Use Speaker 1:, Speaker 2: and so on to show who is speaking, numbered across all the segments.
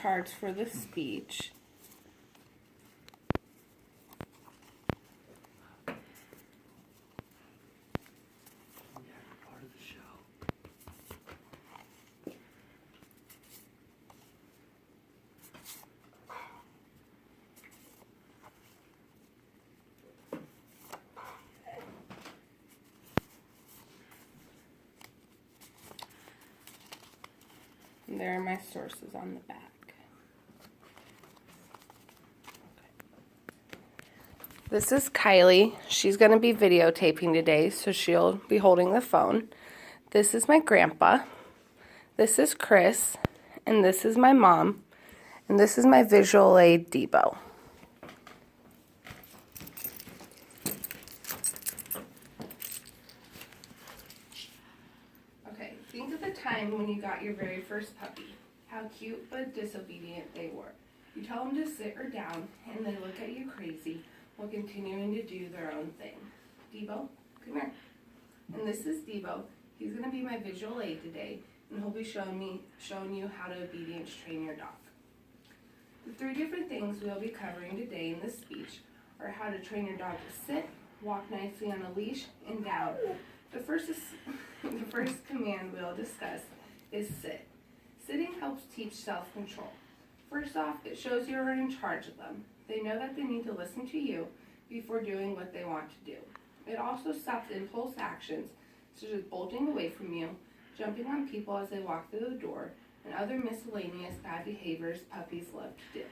Speaker 1: cards for the speech. And there are my sources on the back. This is Kylie. She's going to be videotaping today, so she'll be holding the phone. This is my grandpa. This is Chris. And this is my mom. And this is my visual aid, Debo. Okay, think of the time when you got your very first puppy. How cute but disobedient they were. You tell them to sit or down, and they look at you crazy while continuing to do their own thing. Debo, come here. And this is Debo. He's going to be my visual aid today, and he'll be showing you how to obedience train your dog. The 3 different things we'll be covering today in this speech are how to train your dog to sit, walk nicely on a leash, and down. The first command we'll discuss is sit. Sitting helps teach self-control. First off, it shows you're in charge of them. They know that they need to listen to you before doing what they want to do. It also stops impulse actions, such as bolting away from you, jumping on people as they walk through the door, and other miscellaneous bad behaviors puppies love to do.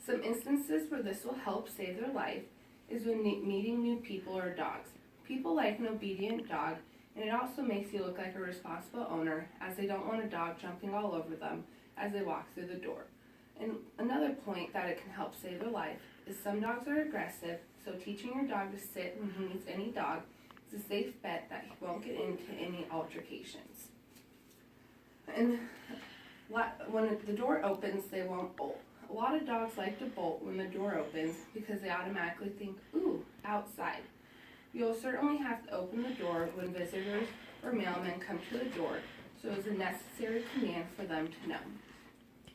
Speaker 1: Some instances where this will help save their life is when meeting new people or dogs. People like an obedient dog, and it also makes you look like a responsible owner, as they don't want a dog jumping all over them as they walk through the door. And another point that it can help save their life is some dogs are aggressive, so teaching your dog to sit when he meets any dog is a safe bet that he won't get into any altercations. And when the door opens, they won't bolt. A lot of dogs like to bolt when the door opens because they automatically think, ooh, outside. You'll certainly have to open the door when visitors or mailmen come to the door, so it's a necessary command for them to know.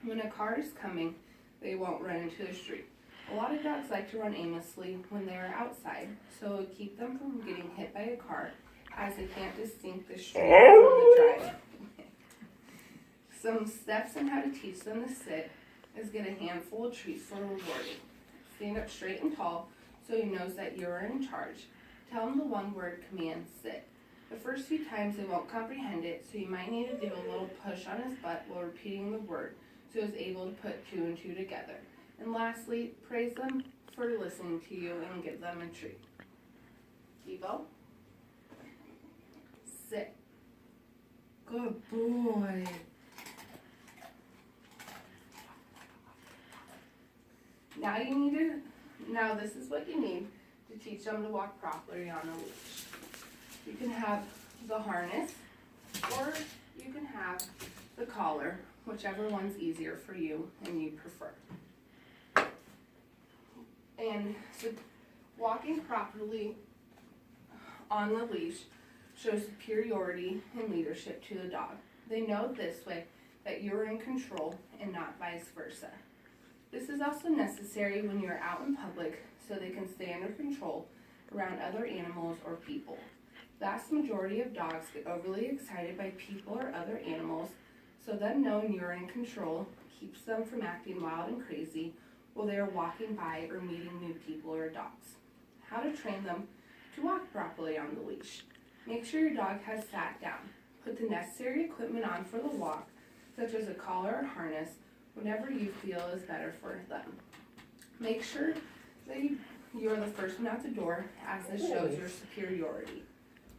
Speaker 1: When a car is coming, they won't run into the street. A lot of dogs like to run aimlessly when they are outside, so it will keep them from getting hit by a car, as they can't distinct the street from the drive. Some steps on how to teach them to sit is get a handful of treats for rewarding. Stand up straight and tall so he knows that you're in charge. Tell him the one-word command, sit. The first few times they won't comprehend it, so you might need to do a little push on his butt while repeating the word, so he's able to put 2 and 2 together. And lastly, praise them for listening to you and give them a treat. Debo, sit. Good boy. Now this is what you need to teach them to walk properly on a leash. You can have the harness, or you can have the collar, whichever one's easier for you and you prefer. And so walking properly on the leash shows superiority and leadership to the dog. They know this way that you're in control and not vice versa. This is also necessary when you're out in public so they can stay under control around other animals or people. The vast majority of dogs get overly excited by people or other animals, so them knowing you're in control keeps them from acting wild and crazy while they are walking by or meeting new people or dogs. How to train them to walk properly on the leash. Make sure your dog has sat down. Put the necessary equipment on for the walk, such as a collar or harness, whatever you feel is better for them. Make sure that you're the first one out the door, as this shows your superiority.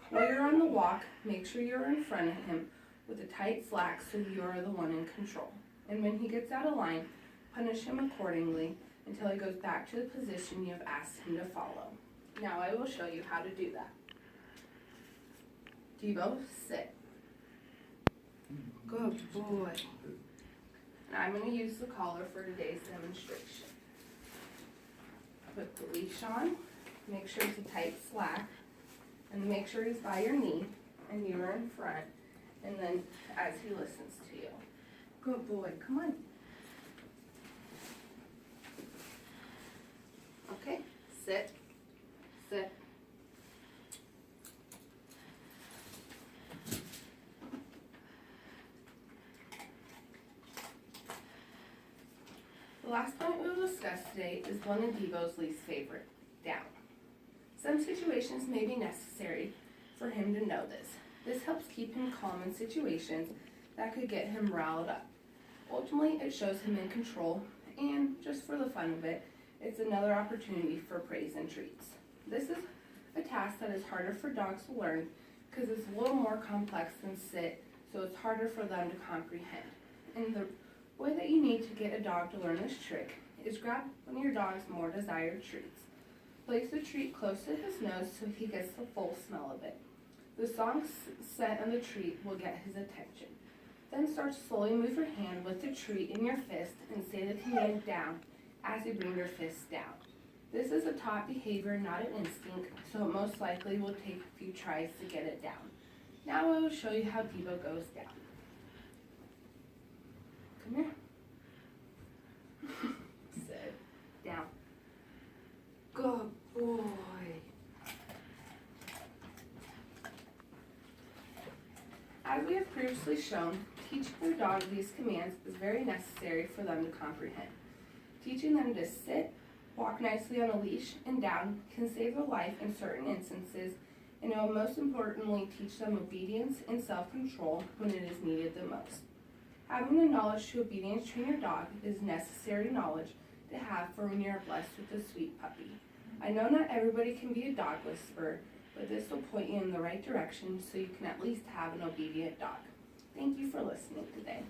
Speaker 1: While you're on the walk, make sure you're in front of him with a tight slack so you're the one in control. And when he gets out of line, punish him accordingly until he goes back to the position you have asked him to follow. Now I will show you how to do that. Debo, sit. Good boy. And I'm going to use the collar for today's demonstration. Put the leash on, make sure it's a tight slack, and make sure he's by your knee and you're in front, and then as he listens to you. Good boy, come on. Okay, sit, sit. The last point we will discuss today is one of Devo's least favorite, down. Some situations may be necessary for him to know this. This helps keep him calm in situations that could get him riled up. Ultimately, it shows him in control, and just for the fun of it, it's another opportunity for praise and treats. This is a task that is harder for dogs to learn because it's a little more complex than sit, so it's harder for them to comprehend. And the way that you need to get a dog to learn this trick is grab one of your dog's more desired treats. Place the treat close to his nose so he gets the full smell of it. The strong scent of the treat will get his attention. Then start to slowly move your hand with the treat in your fist and say the command down as you bring your fist down. This is a taught behavior, not an instinct, so it most likely will take a few tries to get it down. Now I will show you how Devo goes down. Come here. Sit down. Good boy. As we have previously shown, teaching your dog these commands is very necessary for them to comprehend. Teaching them to sit, walk nicely on a leash, and down can save their life in certain instances, and it will most importantly teach them obedience and self-control when it is needed the most. Having the knowledge to obedience train your dog is necessary knowledge to have for when you are blessed with a sweet puppy. I know not everybody can be a dog whisperer, but this will point you in the right direction so you can at least have an obedient dog. Thank you for listening today.